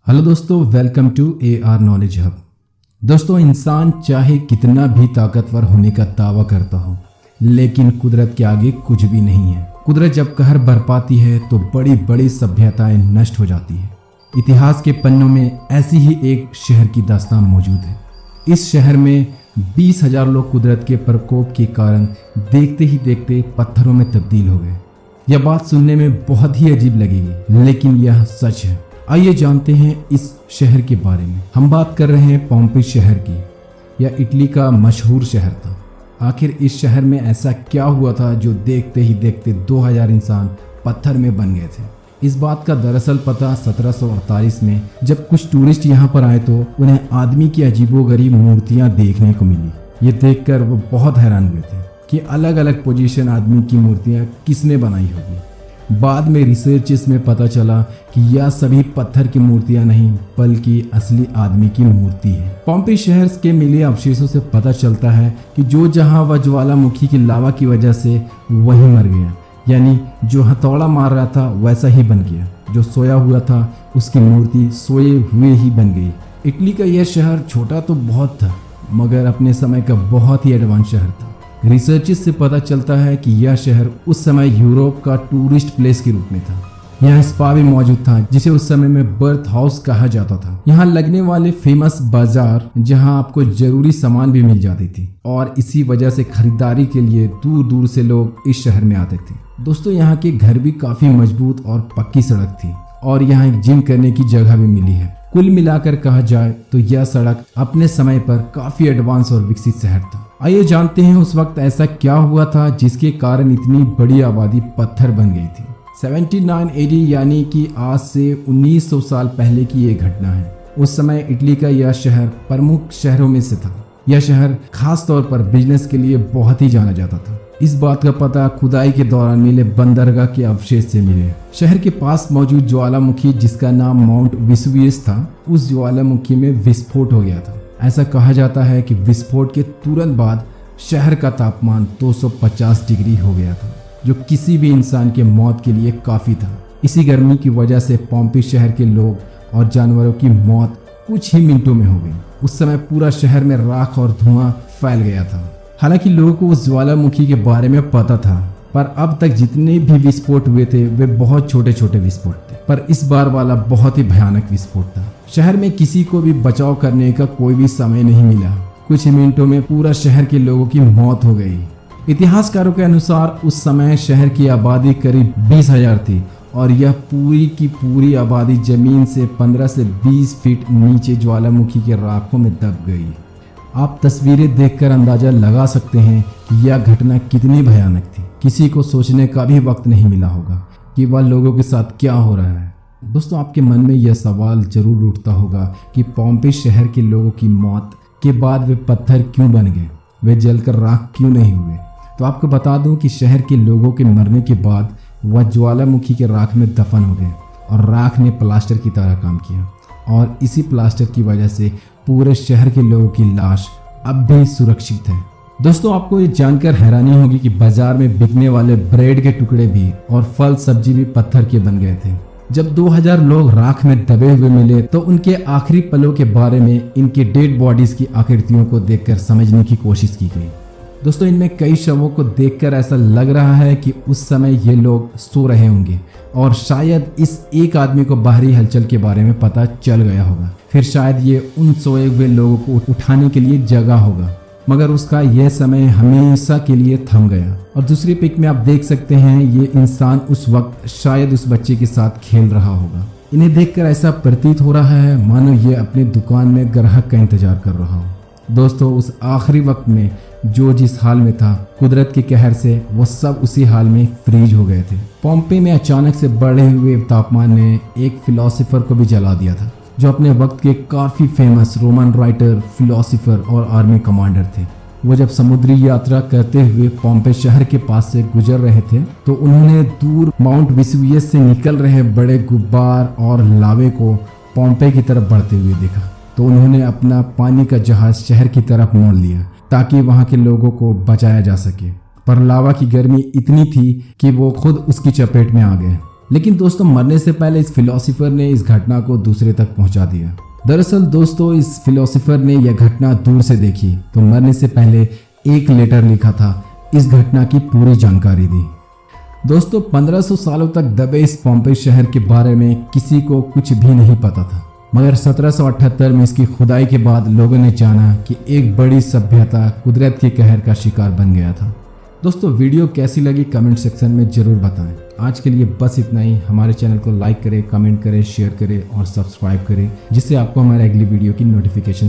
Hello दोस्तों, welcome to AR knowledge hub. दोस्तों, इंसान चाहे कितना भी ताकतवर होने का दावा करता हो, लेकिन कुदरत के आगे कुछ भी नहीं है। कुदरत जब कहर बरपाती है तो बड़ी बड़ी सभ्यताएं नष्ट हो जाती है। इतिहास के पन्नों में ऐसी ही एक शहर की दास्तान मौजूद है। इस शहर में 20,000 लोग कुदरत के प्रकोप के कारण देखते ही देखते पत्थरों में तब्दील हो गए। यह बात सुनने में बहुत ही अजीब लगेगी, लेकिन यह सच है। आइए जानते हैं इस शहर के बारे में। हम बात कर रहे हैं पोम्पेई शहर की। यह इटली का मशहूर शहर था। आखिर इस शहर में ऐसा क्या हुआ था जो देखते ही देखते 2000 इंसान पत्थर में बन गए थे। इस बात का दरअसल पता 1748 में जब कुछ टूरिस्ट यहाँ पर आए तो उन्हें आदमी की अजीबोगरीब मूर्तियाँ देखने को मिली। ये देखकर वो बहुत हैरान हुए थे कि अलग अलग पोजीशन आदमी की मूर्तियाँ किसने बनाई होगी। बाद में रिसर्चेस में पता चला कि यह सभी पत्थर की मूर्तियां नहीं बल्कि असली आदमी की मूर्ति है। पोम्पेई शहर के मिले अवशेषों से पता चलता है कि जो जहां वह ज्वालामुखी की लावा की वजह से वही मर गया, यानी जो हथौड़ा मार रहा था वैसा ही बन गया। जो सोया हुआ था उसकी मूर्ति सोए हुए ही बन गई। इटली का यह शहर छोटा तो बहुत था, मगर अपने समय का बहुत ही एडवांस शहर था। रिसर्चेस से पता चलता है कि यह शहर उस समय यूरोप का टूरिस्ट प्लेस के रूप में था। यहाँ स्पा भी मौजूद था, जिसे उस समय में बर्थ हाउस कहा जाता था। यहाँ लगने वाले फेमस बाजार जहाँ आपको जरूरी सामान भी मिल जाती थी, और इसी वजह से खरीदारी के लिए दूर दूर से लोग इस शहर में आते थे। दोस्तों, यहाँ के घर भी काफी मजबूत और पक्की सड़क थी, और यहाँ एक जिम करने की जगह भी मिली है। कुल मिलाकर कहा जाए तो यह सड़क अपने समय पर काफी एडवांस और विकसित शहर था। आइए जानते हैं उस वक्त ऐसा क्या हुआ था जिसके कारण इतनी बड़ी आबादी पत्थर बन गई थी। 79 AD यानी कि आज से 1900 साल पहले की ये घटना है। उस समय इटली का यह शहर प्रमुख शहरों में से था। यह शहर खास तौर पर बिजनेस के लिए बहुत ही जाना जाता था। इस बात का पता खुदाई के दौरान मिले बंदरगाह के अवशेष से मिले। शहर के पास मौजूद ज्वालामुखी, जिसका नाम माउंट वेसुवियस था, उस ज्वालामुखी में विस्फोट हो गया था। ऐसा कहा जाता है कि विस्फोट के तुरंत बाद शहर का तापमान 250 डिग्री हो गया था, जो किसी भी इंसान के मौत के लिए काफ़ी था। इसी गर्मी की वजह से पोम्पेई शहर के लोग और जानवरों की मौत कुछ ही मिनटों में हो गई। उस समय पूरा शहर में राख और धुआं फैल गया था। हालांकि लोगों को उस ज्वालामुखी के बारे में पता था, पर अब तक जितने भी विस्फोट हुए थे वे बहुत छोटे छोटे विस्फोट थे, पर इस बार वाला बहुत ही भयानक विस्फोट था। शहर में किसी को भी बचाव करने का कोई भी समय नहीं मिला। कुछ ही मिनटों में पूरा शहर के लोगों की मौत हो गई। इतिहासकारों के अनुसार उस समय शहर की आबादी करीब 20,000 थी, और यह पूरी की पूरी आबादी जमीन से 15 से 20 फीट नीचे ज्वालामुखी के राखों में दब गई। आप तस्वीरें देखकर अंदाजा लगा सकते हैं कि यह घटना कितनी भयानक थी। किसी को सोचने का भी वक्त नहीं मिला होगा कि वह लोगों के साथ क्या हो रहा है। दोस्तों, आपके मन में यह सवाल जरूर उठता होगा कि पोम्पेई शहर के लोगों की मौत के बाद वे पत्थर क्यों बन गए, वे जलकर राख क्यों नहीं हुए। तो आपको बता दूं कि शहर के लोगों के मरने के बाद वह ज्वालामुखी के राख में दफन हो गए, और राख ने प्लास्टर की तरह काम किया, और इसी प्लास्टर की वजह से पूरे शहर के लोगों की लाश अब भी सुरक्षित है। दोस्तों, आपको ये जानकर हैरानी होगी कि बाजार में बिकने वाले ब्रेड के टुकड़े भी और फल सब्जी भी पत्थर के बन गए थे। जब 2000 लोग राख में दबे हुए मिले तो उनके आखिरी पलों के बारे में इनके डेड बॉडीज की आकृतियों को देखकर समझने की कोशिश की गई। दोस्तों, इनमें कई शवों को देखकर ऐसा लग रहा है कि उस समय ये लोग सो रहे होंगे, और शायद इस एक आदमी को बाहरी हलचल के बारे में पता चल गया होगा। फिर शायद ये उन सोए हुए लोगों को उठाने के लिए जगा होगा, मगर उसका यह समय हमेशा के लिए थम गया। और दूसरी पिक में आप देख सकते हैं ये इंसान उस वक्त शायद उस बच्चे के साथ खेल रहा होगा। इन्हें देखकर ऐसा प्रतीत हो रहा है मानो ये अपनी दुकान में ग्राहक का इंतजार कर रहा हो। दोस्तों, उस आखिरी वक्त में जो जिस हाल में था, कुदरत के कहर से वो सब उसी हाल में फ्रीज हो गए थे। पोम्पेई में अचानक से बढ़े हुए तापमान ने एक फिलोसोफर को भी जला दिया था, जो अपने वक्त के काफ़ी फेमस रोमन राइटर, फिलोसोफर और आर्मी कमांडर थे। वो जब समुद्री यात्रा करते हुए पोम्पेई शहर के पास से गुजर रहे थे तो उन्होंने दूर माउंट वेसुवियस से निकल रहे बड़े गुब्बार और लावे को पोम्पेई की तरफ बढ़ते हुए देखा। तो उन्होंने अपना पानी का जहाज शहर की तरफ मोड़ लिया ताकि वहां के लोगों को बचाया जा सके, पर लावा की गर्मी इतनी थी कि वो खुद उसकी चपेट में आ गए। लेकिन दोस्तों मरने से पहले इस फिलोसोफर ने इस घटना को दूसरे तक पहुंचा दिया। दरअसल दोस्तों इस फिलोसोफर ने यह घटना दूर से देखी तो मरने से पहले एक लेटर लिखा था, इस घटना की पूरी जानकारी दी। दोस्तों 1500 सालों तक दबे इस पोम्पेई शहर के बारे में किसी को कुछ भी नहीं पता था, मगर 1778 में इसकी खुदाई के बाद लोगों ने जाना कि एक बड़ी सभ्यता कुदरत के कहर का शिकार बन गया था। दोस्तों वीडियो कैसी लगी कमेंट सेक्शन में ज़रूर बताएं। आज के लिए बस इतना ही। हमारे चैनल को लाइक करें, कमेंट करें, शेयर करें और सब्सक्राइब करें, जिससे आपको हमारे अगली वीडियो की नोटिफिकेशन